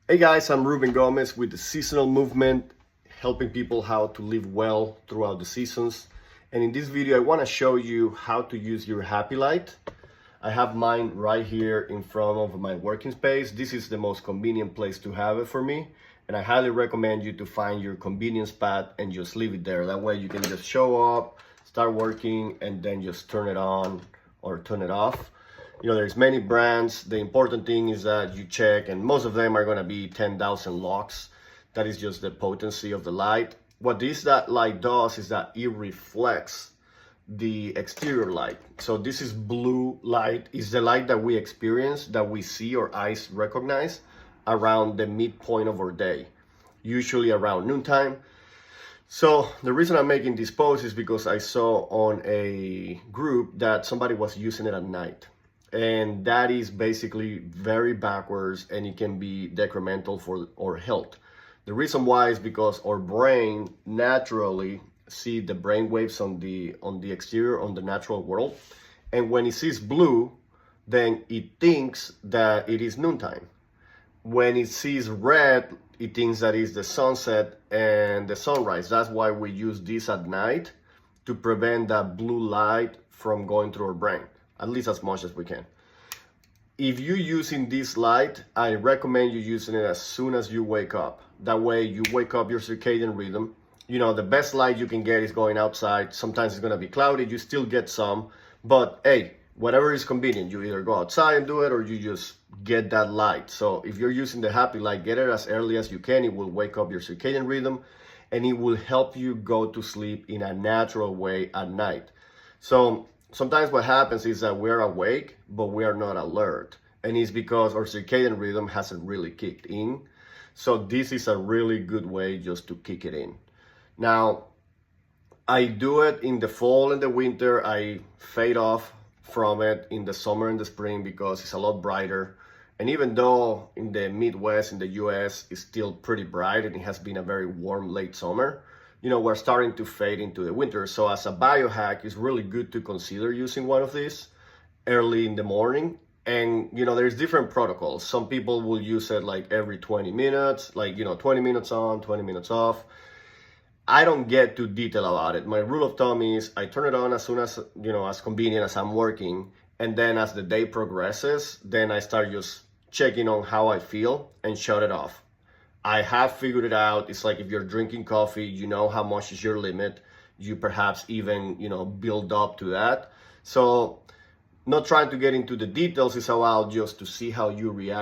Hey guys, I'm Ruben Gomez with the Seasonal Movement, helping people how to live well throughout the seasons. And in this video, I want to show you how to use your Happy Light. I have mine right here in front of my working space. This is the most convenient place to have it for me. And I highly recommend you to find your convenience spot and just leave it there. That way you can just show up, start working, and then just turn it on or turn it off. You know, there's many brands. The important thing is that you check, and most of them are going to be 10,000 lux. That is just the potency of the light. What that light does is that it reflects the exterior light. So this is blue light, is the light that we experience, that we see, our eyes recognize around the midpoint of our day, usually around noontime. So the reason I'm making this post is because I saw on a group that somebody was using it at night. And that is basically very backwards, and it can be detrimental for our health. The reason why is because our brain naturally see the brain waves on the exterior, on the natural world. And when it sees blue, then it thinks that it is noontime. When it sees red, it thinks that it's the sunset and the sunrise. That's why we use this at night, to prevent that blue light from going through our brain, at least as much as we can. If you're using this light, I recommend you using it as soon as you wake up. That way you wake up your circadian rhythm. You know, the best light you can get is going outside. Sometimes it's gonna be cloudy, you still get some, but hey, whatever is convenient, you either go outside and do it, or you just get that light. So if you're using the Happy Light, get it as early as you can. It will wake up your circadian rhythm, and it will help you go to sleep in a natural way at night. So sometimes what happens is that we're awake, but we are not alert. And it's because our circadian rhythm hasn't really kicked in. So this is a really good way just to kick it in. Now, I do it in the fall and the winter. I fade off from it in the summer and the spring because it's a lot brighter. And even though in the Midwest, in the US, it's still pretty bright and it has been a very warm late summer, you know, we're starting to fade into the winter. So as a biohack, it's really good to consider using one of these early in the morning. And, you know, there's different protocols. Some people will use it like every 20 minutes, like, you know, 20 minutes on, 20 minutes off. I don't get too detailed about it. My rule of thumb is I turn it on as soon as, you know, as convenient as I'm working. And then as the day progresses, then I start just checking on how I feel and shut it off. I have figured it out. It's like if you're drinking coffee, you know how much is your limit. You perhaps even, you know, build up to that. So not trying to get into the details, is about just to see how you react